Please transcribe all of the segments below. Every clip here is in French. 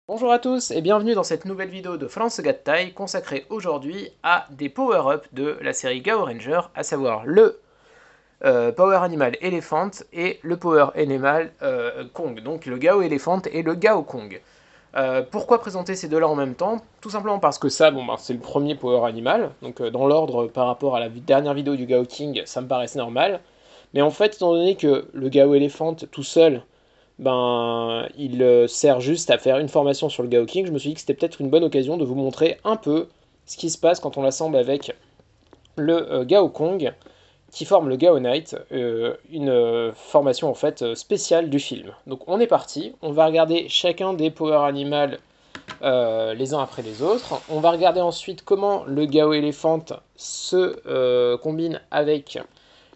Bonjour à tous et bienvenue dans cette nouvelle vidéo de France Gattai consacrée aujourd'hui à des power-up de la série Gao Ranger, à savoir le Power Animal Elephant et le Power Animal Kong, donc le Gao Elephant et le Gao Kong. Pourquoi présenter ces deux-là en même temps? Tout simplement parce que ça, c'est le premier Power Animal, donc dans l'ordre par rapport à la dernière vidéo du Gao King, ça me paraissait normal. Mais en fait, étant donné que le Gao Elephant tout seul, il sert juste à faire une formation sur le Gao King, je me suis dit que c'était peut-être une bonne occasion de vous montrer un peu ce qui se passe quand on l'assemble avec le Gao Kong, qui forme le Gao Knight, une formation en fait spéciale du film. Donc on est parti, on va regarder chacun des Power Animal les uns après les autres. On va regarder ensuite comment le Gao Elephant se combine avec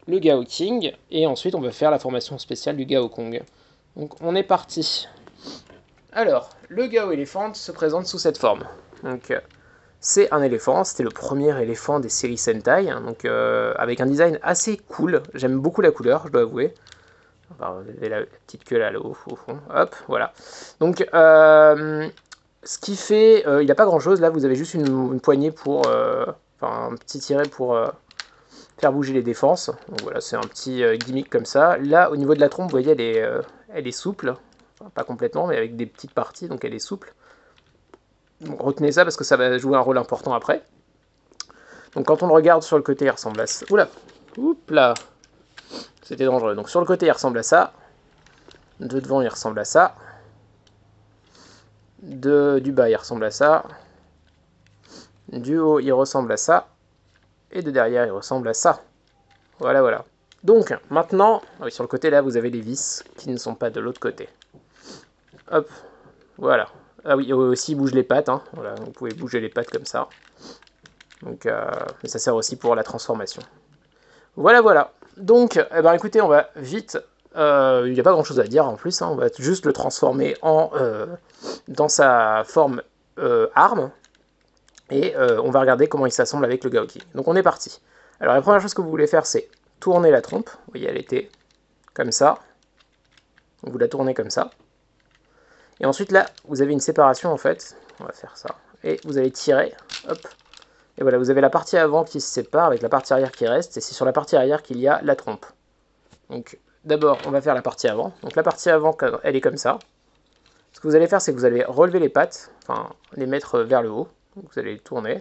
le Gao King, et ensuite on va faire la formation spéciale du Gao Kong. Donc on est parti. Alors, le Gao Elephant se présente sous cette forme. Donc c'est un éléphant, c'était le premier éléphant des séries Sentai, hein, donc avec un design assez cool. J'aime beaucoup la couleur, je dois avouer. Enfin, la petite queue là, au fond. Hop, voilà. Donc ce qui fait, il n'y a pas grand chose. Là, vous avez juste une poignée pour, enfin un petit tiret pour faire bouger les défenses. Donc voilà, c'est un petit gimmick comme ça. Là, au niveau de la trompe, vous voyez, elle est souple. Enfin, pas complètement, mais avec des petites parties, donc elle est souple. Donc retenez ça parce que ça va jouer un rôle important après. Donc quand on le regarde sur le côté, il ressemble à ça. Oula, oups là, c'était dangereux. Donc sur le côté, il ressemble à ça. De devant, il ressemble à ça. Du bas, il ressemble à ça. Du haut, il ressemble à ça. Et de derrière, il ressemble à ça. Voilà, voilà. Donc, maintenant, oui, sur le côté là, vous avez les vis qui ne sont pas de l'autre côté. Hop, voilà. Ah oui, aussi, il bouge les pattes. Hein. Voilà, vous pouvez bouger les pattes comme ça. Donc, mais ça sert aussi pour la transformation. Voilà, voilà. Donc, eh ben, écoutez, on va vite. Il n'y a pas grand chose à dire en plus. Hein, on va juste le transformer dans sa forme arme. Et on va regarder comment il s'assemble avec le Gaoki. Donc, on est parti. Alors, la première chose que vous voulez faire, c'est tourner la trompe. Vous voyez, elle était comme ça. Donc, vous la tournez comme ça. Et ensuite, là, vous avez une séparation en fait. On va faire ça. Et vous allez tirer. Hop. Et voilà, vous avez la partie avant qui se sépare avec la partie arrière qui reste. Et c'est sur la partie arrière qu'il y a la trompe. Donc, d'abord, on va faire la partie avant. Donc, la partie avant, elle est comme ça. Ce que vous allez faire, c'est que vous allez relever les pattes. Enfin, les mettre vers le haut. Donc, vous allez les tourner.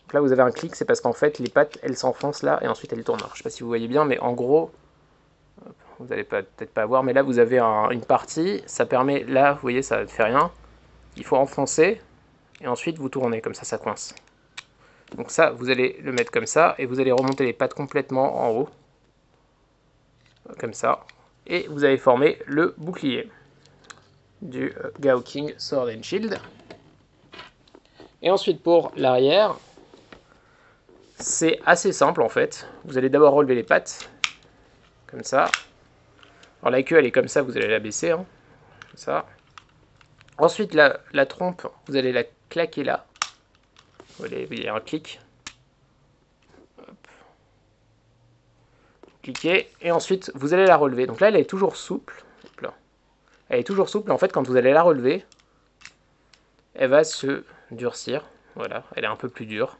Donc là, vous avez un clic. C'est parce qu'en fait, les pattes, elles s'enfoncent là. Et ensuite, elles tournent. Alors, je ne sais pas si vous voyez bien, mais en gros, vous n'allez peut-être pas voir, mais là vous avez une partie, ça permet, là vous voyez ça ne fait rien, il faut enfoncer, et ensuite vous tournez, comme ça coince. Donc ça, vous allez le mettre comme ça, et vous allez remonter les pattes complètement en haut, comme ça, et vous allez former le bouclier du Gao King Sword and Shield. Et ensuite pour l'arrière, c'est assez simple en fait, vous allez d'abord relever les pattes, comme ça. Alors la queue elle est comme ça, vous allez la baisser, hein, comme ça. Ensuite la trompe, vous allez la claquer là. Vous voyez un clic. Hop. Cliquez. Et ensuite, vous allez la relever. Donc là, elle est toujours souple. Hop là. Elle est toujours souple. En fait, quand vous allez la relever, elle va se durcir. Voilà, elle est un peu plus dure.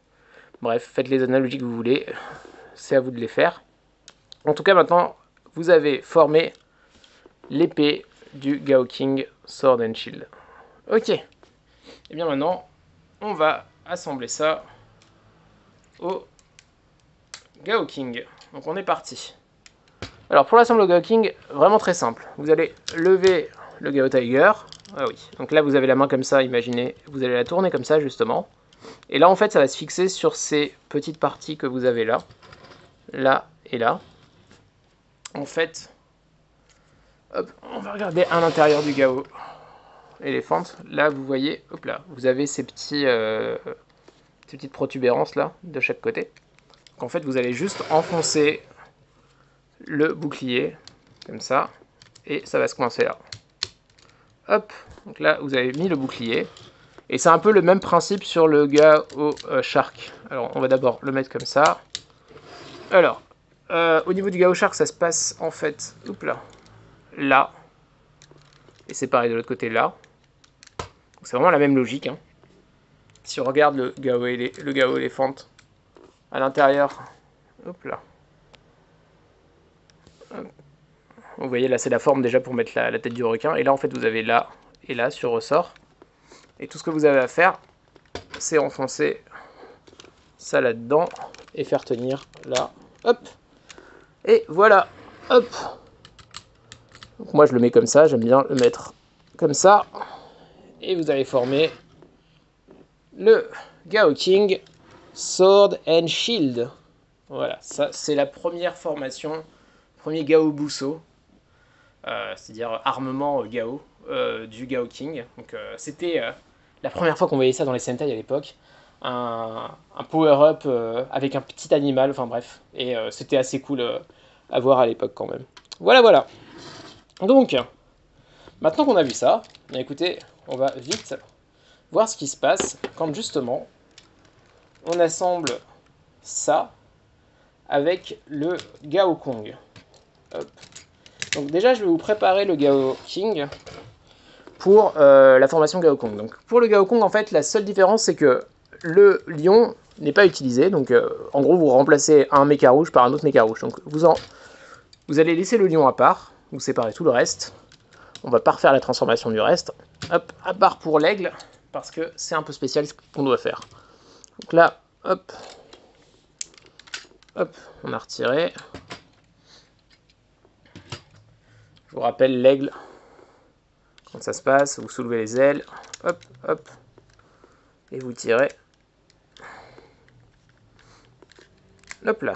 Bref, faites les analogies que vous voulez. C'est à vous de les faire. En tout cas, maintenant, vous avez formé l'épée du Gao King Sword and Shield. Ok. Et bien maintenant, on va assembler ça au Gao King. Donc on est parti. Alors pour l'assemblage Gao King, vraiment très simple. Vous allez lever le Gao Tiger. Ah oui. Donc là vous avez la main comme ça, imaginez. Vous allez la tourner comme ça justement. Et là en fait ça va se fixer sur ces petites parties que vous avez là. Là et là. En fait, hop, on va regarder à l'intérieur du Gao Elephant. Là vous voyez, hop là, vous avez ces petites protubérances là de chaque côté. Donc en fait vous allez juste enfoncer le bouclier comme ça et ça va se coincer là. Hop, donc là vous avez mis le bouclier et c'est un peu le même principe sur le Gao Shark. Alors on va d'abord le mettre comme ça. Alors au niveau du Gao Shark ça se passe en fait là et c'est pareil de l'autre côté là. C'est vraiment la même logique. Hein. Si on regarde le Gao Elephant à l'intérieur, hop là. Vous voyez là c'est la forme déjà pour mettre la tête du requin. Et là en fait vous avez là et là sur ressort. Et tout ce que vous avez à faire, c'est enfoncer ça là-dedans et faire tenir là. Hop. Et voilà. Hop. Donc moi je le mets comme ça, j'aime bien le mettre comme ça. Et vous allez former le Gao King Sword and Shield. Voilà, ça c'est la première formation, premier Gao Buso, c'est-à-dire armement Gao, du Gao King. Donc c'était la première fois qu'on voyait ça dans les Sentai à l'époque. Un power-up avec un petit animal, enfin bref. Et c'était assez cool à voir à l'époque quand même. Voilà, voilà. Donc, maintenant qu'on a vu ça, bien écoutez, on va vite voir ce qui se passe quand justement on assemble ça avec le Gao Kong. Hop. Donc déjà, je vais vous préparer le Gao King pour la formation Gao Kong. Donc pour le Gao Kong, en fait, la seule différence, c'est que le lion n'est pas utilisé. Donc en gros, vous remplacez un méca rouge par un autre méca rouge. Donc vous allez laisser le lion à part, vous séparez tout le reste. On va pas refaire la transformation du reste. Hop, à part pour l'aigle, parce que c'est un peu spécial ce qu'on doit faire. Donc là, hop, hop, on a retiré. Je vous rappelle l'aigle. Quand ça se passe, vous soulevez les ailes, hop, hop, et vous tirez. Hop là,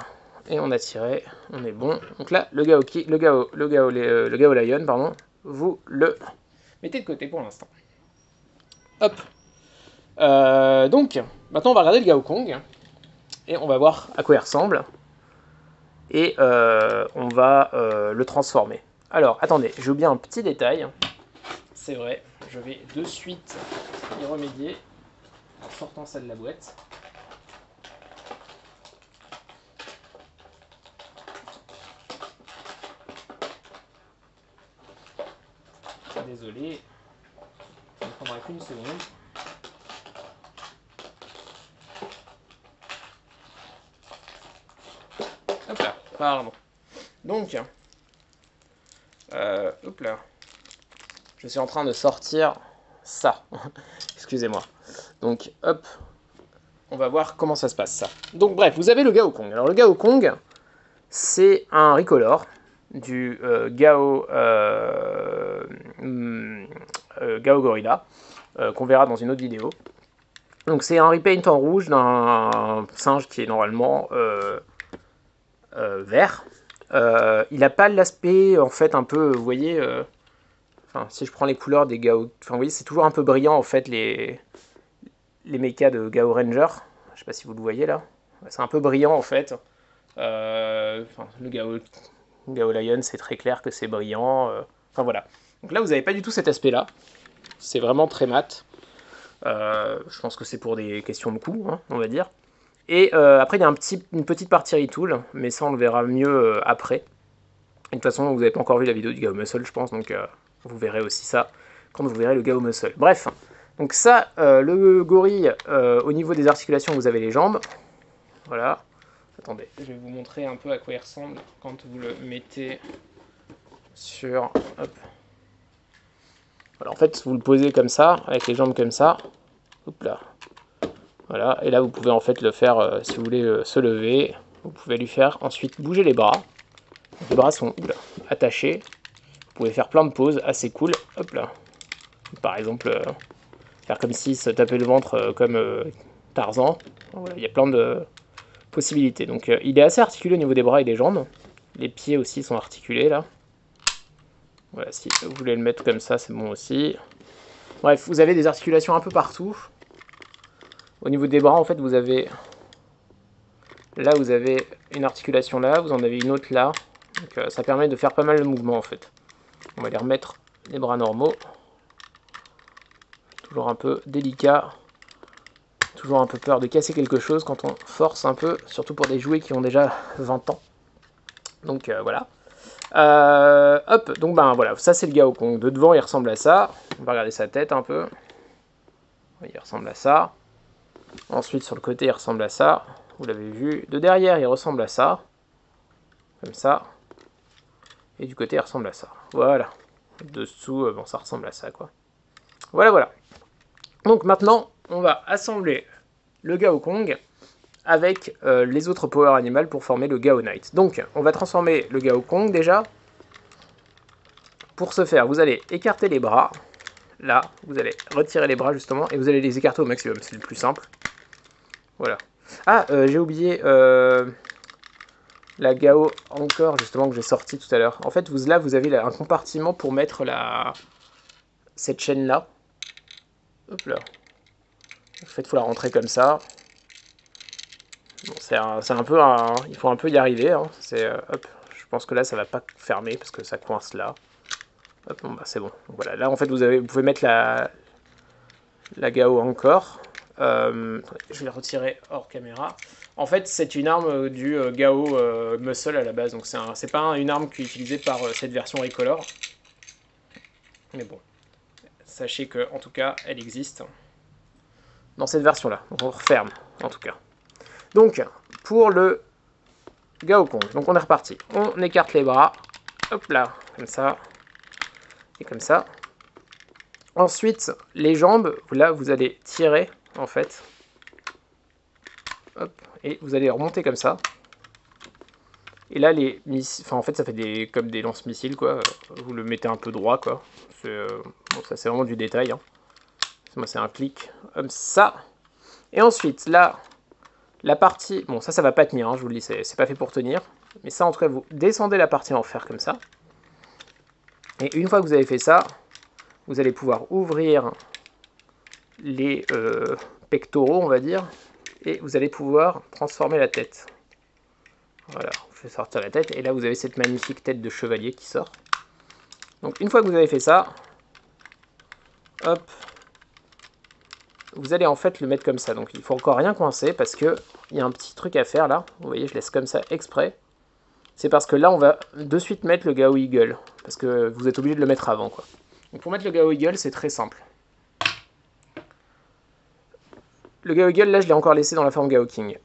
et on a tiré, on est bon. Donc là, le Gao Lion, pardon, vous le mettez de côté pour l'instant. Hop. Donc, maintenant on va regarder le Gao Kong, et on va voir à quoi il ressemble, et on va le transformer. Alors, attendez, j'ai oublié un petit détail, c'est vrai, je vais de suite y remédier en sortant ça de la boîte. Désolé, ça ne prendra qu'une seconde. Hop là, pardon. Donc, hop là, je suis en train de sortir ça. Excusez-moi. Donc, hop, on va voir comment ça se passe ça. Donc, bref, vous avez le Gao Kong. Alors, le Gao Kong, c'est un recolor du Gao Gorilla, qu'on verra dans une autre vidéo. Donc c'est un repaint en rouge d'un singe qui est normalement vert. Il n'a pas l'aspect, en fait, un peu, vous voyez, enfin, si je prends les couleurs des Gao, enfin, vous voyez, c'est toujours un peu brillant, en fait, les mechas de Gao Ranger. Je sais pas si vous le voyez, là. C'est un peu brillant, en fait. Enfin, le Gao Lion, c'est très clair que c'est brillant. Enfin, voilà. Donc là, vous n'avez pas du tout cet aspect-là. C'est vraiment très mat. Je pense que c'est pour des questions de coût, hein, on va dire. Et après, il y a une petite partie retool, mais ça, on le verra mieux après. Et de toute façon, vous n'avez pas encore vu la vidéo du Gao Muscle, je pense, donc vous verrez aussi ça quand vous verrez le Gao Muscle. Bref, donc ça, le gorille, au niveau des articulations, vous avez les jambes. Voilà. Attendez, je vais vous montrer un peu à quoi il ressemble quand vous le mettez sur... Hop. Voilà, en fait, vous le posez comme ça, avec les jambes comme ça. Hop là. Voilà, et là, vous pouvez en fait le faire, si vous voulez se lever. Vous pouvez lui faire ensuite bouger les bras. Les bras sont attachés. Vous pouvez faire plein de poses assez cool. Hop là. Par exemple, faire comme si se taper le ventre comme Tarzan. Voilà, il y a plein de possibilités. Donc il est assez articulé au niveau des bras et des jambes. Les pieds aussi sont articulés là. Voilà, si vous voulez le mettre comme ça, c'est bon aussi. Bref, vous avez des articulations un peu partout. Au niveau des bras, en fait, vous avez... Là, vous avez une articulation là, vous en avez une autre là. Donc ça permet de faire pas mal de mouvements, en fait. On va les remettre les bras normaux. Toujours un peu délicat. Toujours un peu peur de casser quelque chose quand on force un peu, surtout pour des jouets qui ont déjà 20 ans. Donc voilà. Hop, donc ben voilà, ça c'est le Gao Kong. De devant, il ressemble à ça. On va regarder sa tête un peu. Il ressemble à ça. Ensuite, sur le côté, il ressemble à ça. Vous l'avez vu. De derrière, il ressemble à ça. Comme ça. Et du côté, il ressemble à ça. Voilà. Dessous, bon, ça ressemble à ça, quoi. Voilà, voilà. Donc maintenant, on va assembler le Gao Kong avec les autres Power Animal pour former le Gao Knight. Donc, on va transformer le Gao Kong déjà. Pour ce faire, vous allez écarter les bras. Là, vous allez retirer les bras justement et vous allez les écarter au maximum. C'est le plus simple. Voilà. Ah, j'ai oublié la Gao encore justement que j'ai sorti tout à l'heure. En fait, là, vous avez un compartiment pour mettre cette chaîne là. Hop là. En fait, il faut la rentrer comme ça. Bon, c'est un peu il faut un peu y arriver. Hein. Hop. Je pense que là, ça va pas fermer parce que ça coince là. Hop, bon, bah, c'est bon. Donc, voilà. Là, en fait, vous pouvez mettre la Gao encore. Je vais la retirer hors caméra. En fait, c'est une arme du Gao Muscle à la base. Donc, c'est pas une arme qui est utilisée par cette version Recolor. Mais bon. Sachez que, en tout cas, elle existe dans cette version-là. Donc, on referme, en tout cas. Donc, pour le Gao Kong, donc on est reparti. On écarte les bras. Hop là, comme ça. Et comme ça. Ensuite, les jambes, là, vous allez tirer, en fait. Hop, et vous allez remonter comme ça. Et là, les missiles, enfin, en fait, ça fait comme des lance-missiles, quoi. Vous le mettez un peu droit, quoi. Bon, ça, c'est vraiment du détail. Hein. Moi, c'est un clic comme ça. Et ensuite, là, la partie... Bon, ça va pas tenir, hein, je vous le dis, c'est pas fait pour tenir. Mais ça, en tout cas, vous descendez la partie en fer comme ça. Et une fois que vous avez fait ça, vous allez pouvoir ouvrir les pectoraux, on va dire. Et vous allez pouvoir transformer la tête. Voilà, vous faites sortir la tête. Et là, vous avez cette magnifique tête de chevalier qui sort. Donc, une fois que vous avez fait ça, hop, vous allez en fait le mettre comme ça. Donc, il faut encore rien coincer parce qu'il y a un petit truc à faire là. Vous voyez, je laisse comme ça exprès. C'est parce que là, on va de suite mettre le Gao Eagle. Parce que vous êtes obligé de le mettre avant, quoi. Donc, pour mettre le Gao Eagle, c'est très simple. Le Gao Eagle, là, je l'ai encore laissé dans la forme Gao King.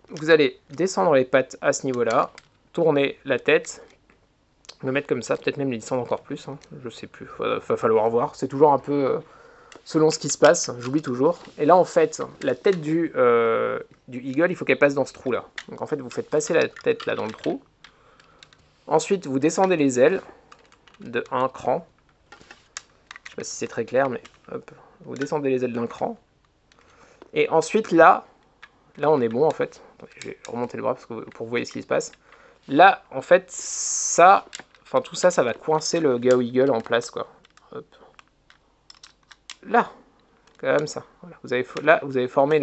Vous allez descendre les pattes à ce niveau-là, tourner la tête, le mettre comme ça, peut-être même les descendre encore plus, hein, je sais plus, va falloir voir. C'est toujours un peu selon ce qui se passe, j'oublie toujours. Et là, en fait, la tête du Eagle, il faut qu'elle passe dans ce trou-là. Donc en fait, vous faites passer la tête là dans le trou. Ensuite, vous descendez les ailes de un cran. Je sais pas si c'est très clair, mais hop, vous descendez les ailes d'un cran. Et ensuite, là, on est bon en fait. Attendez, je vais remonter le bras pour que vous voyez ce qui se passe. Là, en fait, ça, enfin tout ça, ça va coincer le Gao Eagle en place, quoi. Hop. Là, comme ça. Voilà. Là, vous avez formé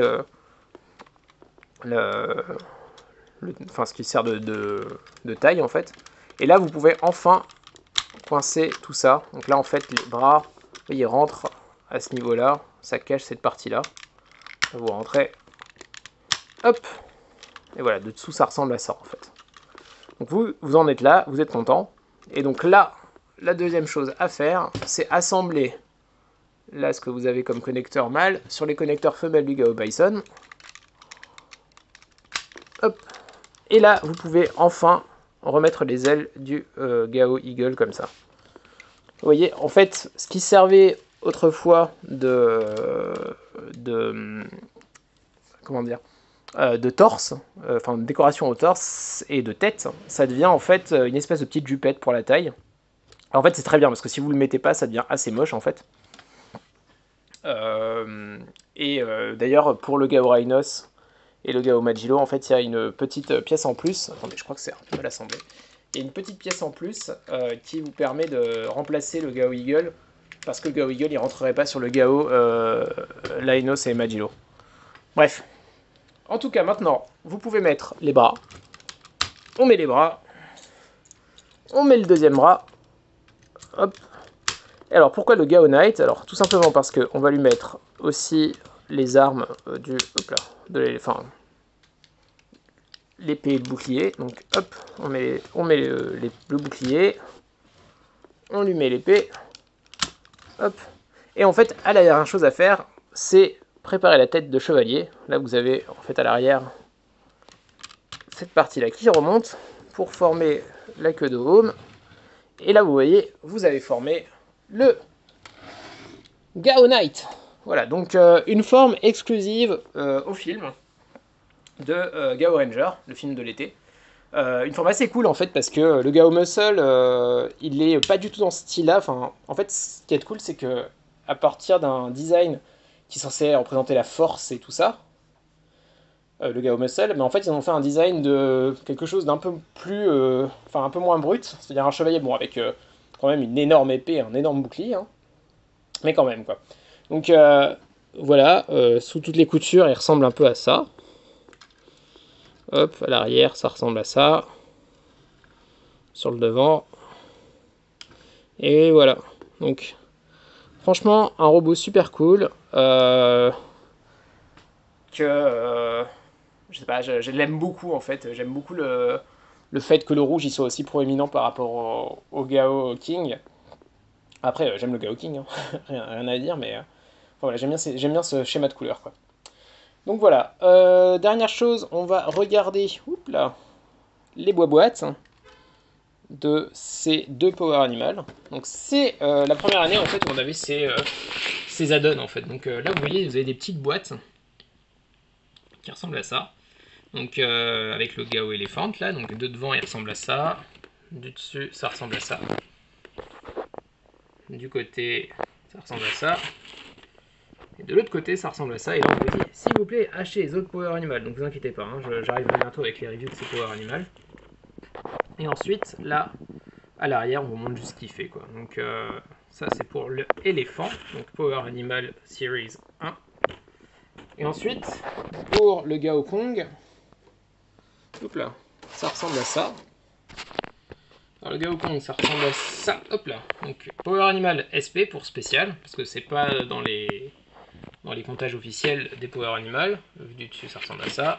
enfin, ce qui sert de taille en fait. Et là, vous pouvez enfin coincer tout ça. Donc là, en fait, les bras, vous voyez, rentrent à ce niveau-là. Ça cache cette partie-là. Vous rentrez. Hop. Et voilà, de dessous, ça ressemble à ça, en fait. Donc vous en êtes là, vous êtes content. Et donc là, la deuxième chose à faire, c'est assembler là ce que vous avez comme connecteur mâle sur les connecteurs femelles du Gao Bison. Hop. Et là, vous pouvez enfin remettre les ailes du Gao Eagle comme ça. Vous voyez, en fait, ce qui servait autrefois comment dire, de torse, enfin de décoration au torse et de tête, ça devient en fait une espèce de petite jupette pour la taille. Alors, en fait, c'est très bien parce que si vous le mettez pas, ça devient assez moche en fait. D'ailleurs, pour le Gao Rhinos et le Gao Majilo, en fait, il y a une petite pièce en plus. Attendez, je crois que c'est un peu mal assemblé. Il y a une petite pièce en plus qui vous permet de remplacer le Gao Eagle parce que le Gao Eagle, il rentrerait pas sur le Gao Rhinos et Majilo. Bref. En tout cas, maintenant, vous pouvez mettre les bras. On met les bras. On met le deuxième bras. Hop. Et alors, pourquoi le Gao Knight? Alors, tout simplement parce qu'on va lui mettre aussi les armes du... Hop là. Enfin, l'épée et le bouclier. Donc, hop, on met le bouclier. On lui met l'épée. Hop. Et en fait, à la dernière chose à faire, c'est préparer la tête de chevalier. Là, vous avez en fait à l'arrière cette partie-là qui remonte pour former la queue de Home. Et là, vous voyez, vous avez formé le Gao Knight. Voilà, donc une forme exclusive au film de Gao Ranger, le film de l'été. Une forme assez cool en fait parce que le Gao Muscle, il est pas du tout dans ce style-là. Enfin, en fait, ce qui est cool, c'est que à partir d'un design qui est censé représenter la force et tout ça, le Gao Muscle, mais en fait ils ont fait un design de quelque chose d'un peu plus, enfin un peu moins brut, c'est-à-dire un chevalier bon avec quand même une énorme épée, un énorme bouclier, hein, mais quand même quoi. Donc voilà, sous toutes les coutures, il ressemble un peu à ça. Hop, à l'arrière, ça ressemble à ça. Sur le devant. Et voilà. Donc, franchement, un robot super cool. Je sais pas, je l'aime beaucoup en fait. J'aime beaucoup le fait que le rouge il soit aussi proéminent par rapport au Gao King. Après, j'aime le Gao King, hein. Rien à dire, mais voilà, j'aime bien ce schéma de couleur, quoi. Donc voilà, dernière chose, on va regarder là, les boîtes de ces deux Power Animal. Donc c'est la première année en fait où on avait ces add-ons en fait. Donc là vous voyez, vous avez des petites boîtes qui ressemblent à ça. Donc avec le Gao Elephant là, donc de devant il ressemble à ça, du dessus ça ressemble à ça, du côté ça ressemble à ça. Et de l'autre côté, ça ressemble à ça. Et là, on vous dit, s'il vous plaît, achetez les autres Power Animal. Donc, vous inquiétez pas, hein, j'arriverai bientôt avec les reviews de ces Power Animal. Et ensuite, là, à l'arrière, on vous montre juste ce qu'il fait, quoi. Donc, ça, c'est pour le éléphant. Donc, Power Animal Series 1. Et ensuite, pour le Gao Kong, hop là, ça ressemble à ça. Alors, le Gao Kong, ça ressemble à ça. Hop là. Donc, Power Animal SP pour spécial, parce que c'est pas dans les comptages officiels des Power Animal. Vu du dessus, ça ressemble à ça.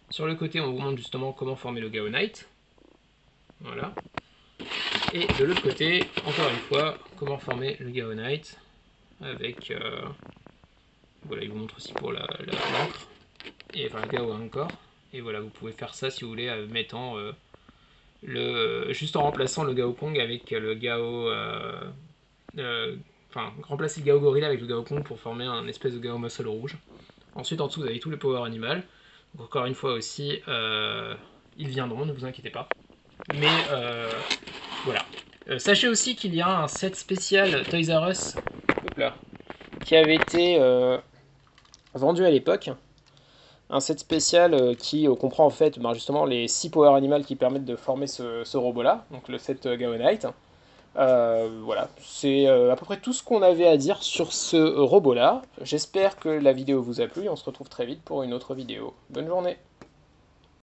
Sur le côté, on vous montre justement comment former le Gao Knight. Voilà. Et de l'autre côté, encore une fois, comment former le Gao Knight. Avec... voilà, il vous montre aussi pour l'encre. Et enfin, le Gao encore. Et voilà, vous pouvez faire ça si vous voulez, mettant juste en remplaçant le Gao Kong avec le Gao... enfin, remplacer le Gao Gorilla avec le Gao Kong pour former un espèce de Gao Muscle rouge. Ensuite, en dessous, vous avez tous les Power Animal. Donc, encore une fois aussi, ils viendront, ne vous inquiétez pas. Mais voilà. Sachez aussi qu'il y a un set spécial Toys R Us qui avait été vendu à l'époque. Un set spécial qui comprend en fait justement les 6 Power Animal qui permettent de former ce robot-là, donc le set Gao Knight. Voilà, c'est à peu près tout ce qu'on avait à dire sur ce robot-là. J'espère que la vidéo vous a plu et on se retrouve très vite pour une autre vidéo. Bonne journée!